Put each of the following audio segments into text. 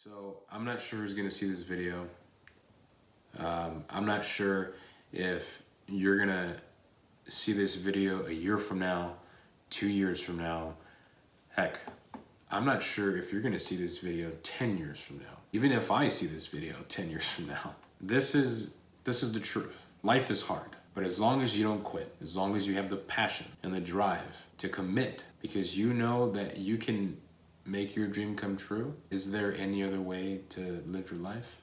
So I'm not sure who's gonna see this video. I'm not sure if you're gonna see this video a year from now, 2 years from now. Heck, I'm not sure if you're gonna see this video 10 years from now. Even if I see this video 10 years from now. This is the truth. Life is hard, but as long as you don't quit, as long as you have the passion and the drive to commit, because you know that you can make your dream come true, is there any other way to live your life?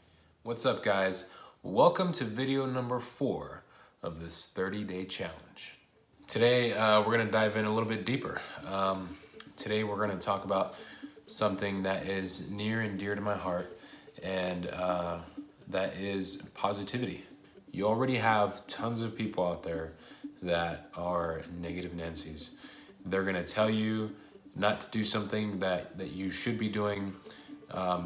What's up, guys? Welcome to video number 4 of this 30-day challenge. Today, we're gonna dive in a little bit deeper. Today, we're gonna talk about something that is near and dear to my heart, and that is positivity. You already have tons of people out there that are negative Nancy's. They're gonna tell you not to do something that you should be doing.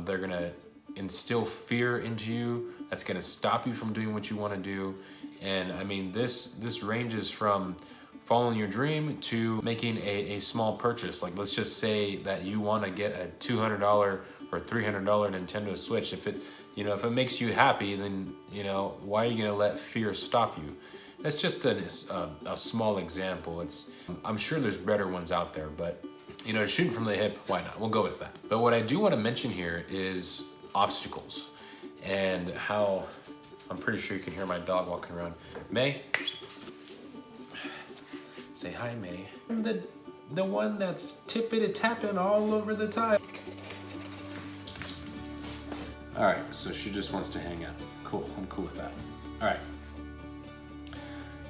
They're gonna instill fear into you that's gonna stop you from doing what you wanna do. And I mean, this ranges from following your dream to making a small purchase. Like, let's just say that you wanna get a $200 or $300 Nintendo Switch. If it makes you happy, then why are you gonna let fear stop you? That's just a small example. I'm sure there's better ones out there, but shooting from the hip, why not? We'll go with that. But what I do want to mention here is obstacles, and how I'm pretty sure you can hear my dog walking around. May, say hi, May. I'm the one that's tippity-tapping all over the time. All right, so she just wants to hang out. Cool, I'm cool with that. All right.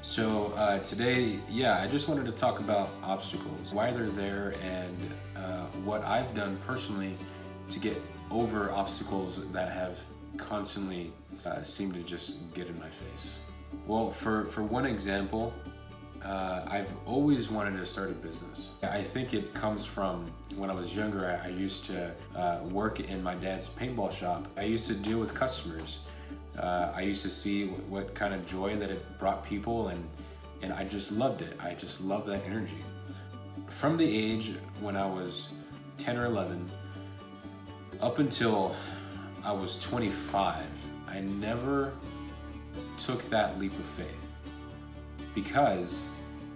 So today, I just wanted to talk about obstacles, why they're there, and what I've done personally to get over obstacles that have constantly seemed to just get in my face. Well, for one example, I've always wanted to start a business. I think it comes from when I was younger. I used to work in my dad's paintball shop. I used to deal with customers. I used to see what kind of joy that it brought people, and I just loved it. I just loved that energy. From the age when I was 10 or 11, up until I was 25, I never took that leap of faith because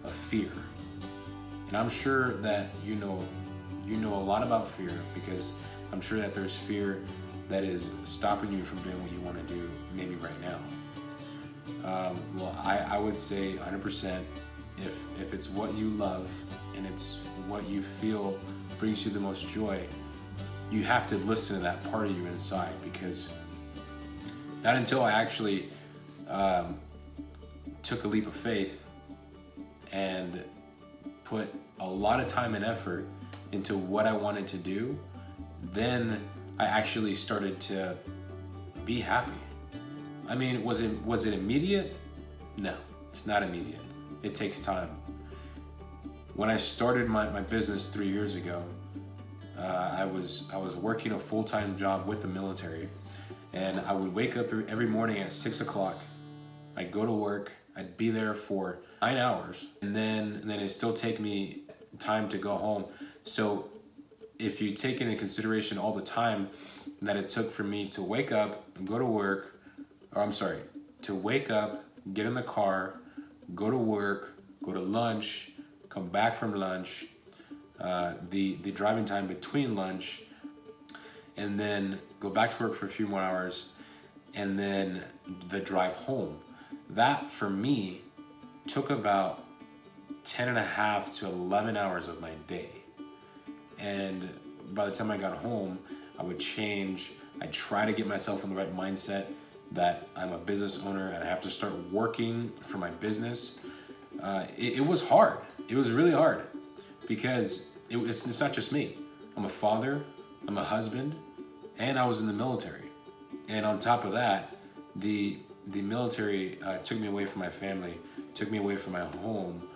of fear. And I'm sure that you know a lot about fear, because I'm sure that there's fear that is stopping you from doing what you want to do maybe right now. Well, I would say 100%, if it's what you love and it's what you feel brings you the most joy, you have to listen to that part of you inside, because not until I actually took a leap of faith and put a lot of time and effort into what I wanted to do, then I actually started to be happy. I mean, was it immediate? No, it's not immediate. It takes time. When I started my business 3 years ago, I was working a full-time job with the military, and I would wake up every morning at 6 o'clock. I'd go to work. I'd be there for 9 hours, and then it'd still take me time to go home. So if you take into consideration all the time that it took for me to wake up and go to work, to wake up, get in the car, go to work, go to lunch, come back from lunch, the driving time between lunch, and then go back to work for a few more hours, and then the drive home. That, for me, took about 10 and a half to 11 hours of my day. And by the time I got home, I would change. I'd try to get myself in the right mindset that I'm a business owner and I have to start working for my business. It was hard. It was really hard, because it's not just me. I'm a father, I'm a husband, and I was in the military. And on top of that, the military took me away from my family, took me away from my home,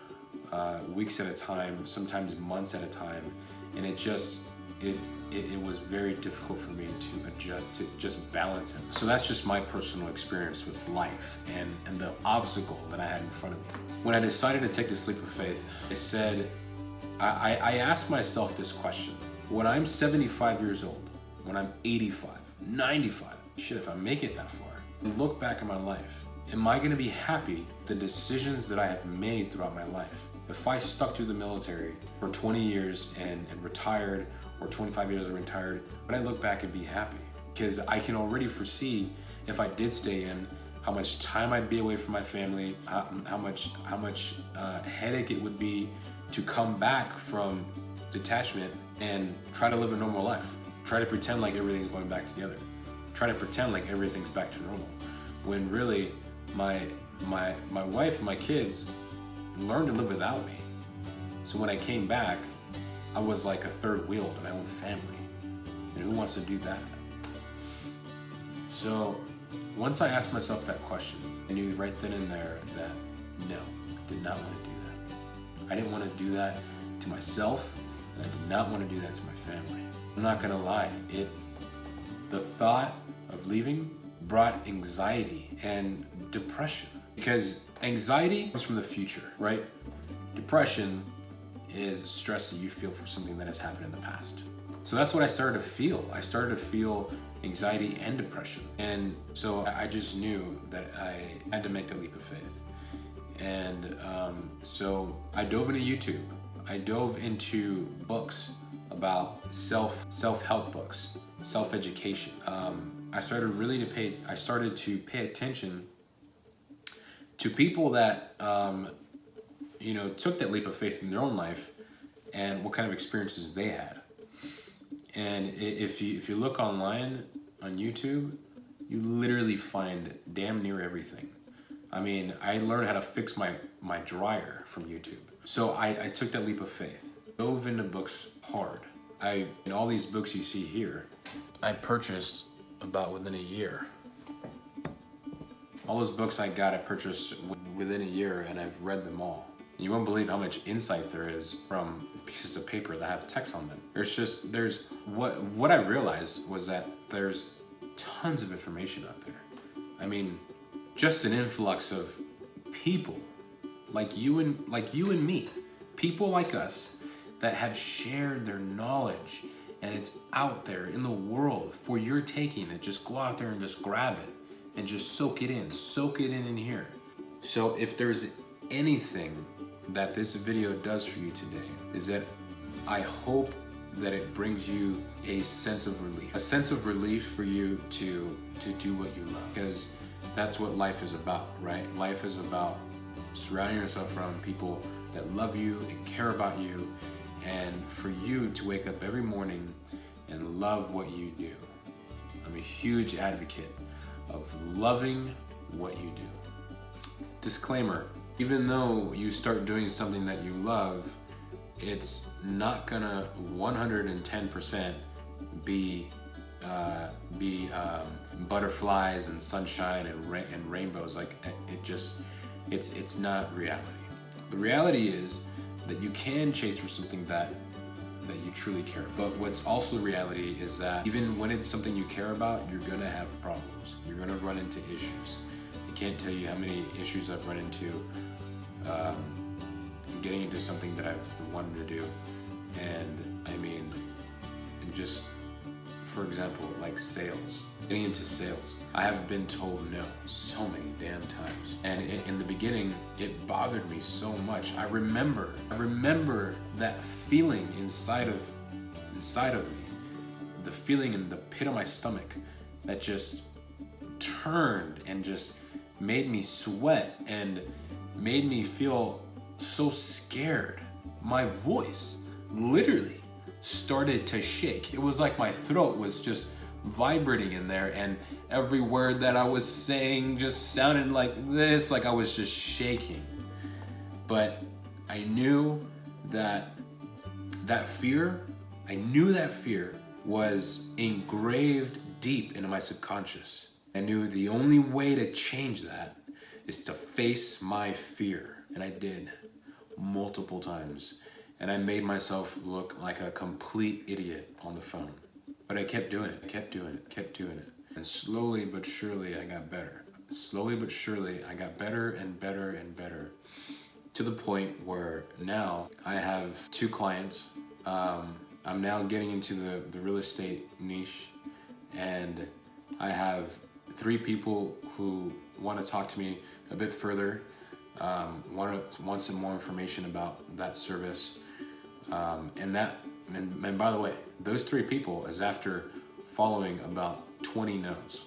weeks at a time, sometimes months at a time. And it was very difficult for me to adjust, to just balance it. So that's just my personal experience with life and the obstacle that I had in front of me. When I decided to take this leap of faith, I asked myself this question: when I'm 75 years old, when I'm 85, 95, shit, if I make it that far, and look back at my life, am I gonna be happy with the decisions that I have made throughout my life? If I stuck to the military for 20 years and retired, or 25 years and retired, would I look back and be happy? Because I can already foresee if I did stay in, how much time I'd be away from my family, how much headache it would be to come back from detachment and try to live a normal life. Try to pretend like everything's going back together. Try to pretend like everything's back to normal. When really, my wife and my kids learned to live without me. So when I came back, I was like a third wheel to my own family. And who wants to do that? So once I asked myself that question, I knew right then and there that no, I did not want to do that. I didn't want to do that to myself, and I did not want to do that to my family. I'm not gonna lie, the thought of leaving brought anxiety and depression. Because anxiety comes from the future, right? Depression is stress that you feel for something that has happened in the past. So that's what I started to feel. I started to feel anxiety and depression. And so I just knew that I had to make the leap of faith. And so I dove into YouTube. I dove into books about self-help books, self-education. I started to pay attention to people that took that leap of faith in their own life and what kind of experiences they had. And if you look online on YouTube, you literally find damn near everything. I mean, I learned how to fix my dryer from YouTube. So I took that leap of faith, dove into books hard. In all these books you see here, I purchased about within a year. All those books I purchased within a year, and I've read them all. You won't believe how much insight there is from pieces of paper that have text on them. What I realized was that there's tons of information out there. I mean, just an influx of people like you and me, people like us that have shared their knowledge, and it's out there in the world for your taking. And just go out there and just grab it and just soak it in here. So if there's anything that this video does for you today, is that I hope that it brings you a sense of relief for you to do what you love, because that's what life is about, right? Life is about surrounding yourself around people that love you and care about you, and for you to wake up every morning and love what you do. I'm a huge advocate of loving what you do. Disclaimer, even though you start doing something that you love, it's not gonna 110% be butterflies and sunshine and rainbows. Like it's not reality. The reality is that you can chase for something that you truly care about. But what's also the reality is that even when it's something you care about, you're gonna have problems. You're gonna run into issues. I can't tell you how many issues I've run into getting into something that I've wanted to do. And I mean, just for example, like sales, getting into sales. I have been told no so many damn times. And in the beginning, it bothered me so much. I remember that feeling inside of me, the feeling in the pit of my stomach that just turned and just made me sweat and made me feel so scared. My voice literally started to shake. It was like my throat was just vibrating in there, and every word that I was saying just sounded like this, like I was just shaking. But I knew that fear was engraved deep into my subconscious. I knew the only way to change that is to face my fear, and I did multiple times. And I made myself look like a complete idiot on the phone. But I kept doing it. And slowly but surely I got better. Slowly but surely I got better and better and better, to the point where now I have 2 clients. I'm now getting into the real estate niche, and I have 3 people who want to talk to me a bit further, want some more information about that service, and by the way, those 3 people is after following about 20 no's.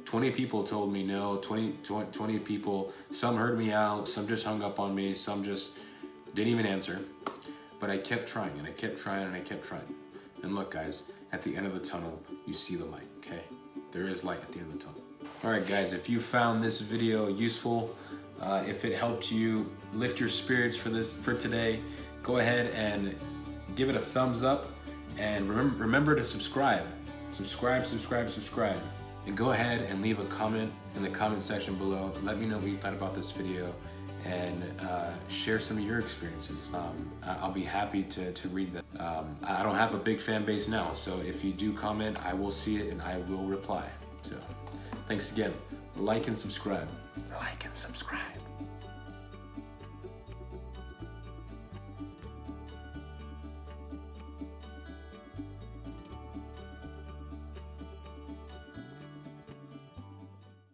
20 people told me no, 20 people, some heard me out, some just hung up on me, some just didn't even answer. But I kept trying, and I kept trying, and I kept trying. And look, guys, at the end of the tunnel, you see the light, okay? There is light at the end of the tunnel. All right, guys, if you found this video useful, if it helped you lift your spirits for today, go ahead and give it a thumbs up, and remember to subscribe. Subscribe. And go ahead and leave a comment in the comment section below. Let me know what you thought about this video, and share some of your experiences. I'll be happy to read that. I don't have a big fan base now, so if you do comment, I will see it and I will reply. So thanks again. Like and subscribe. Like and subscribe.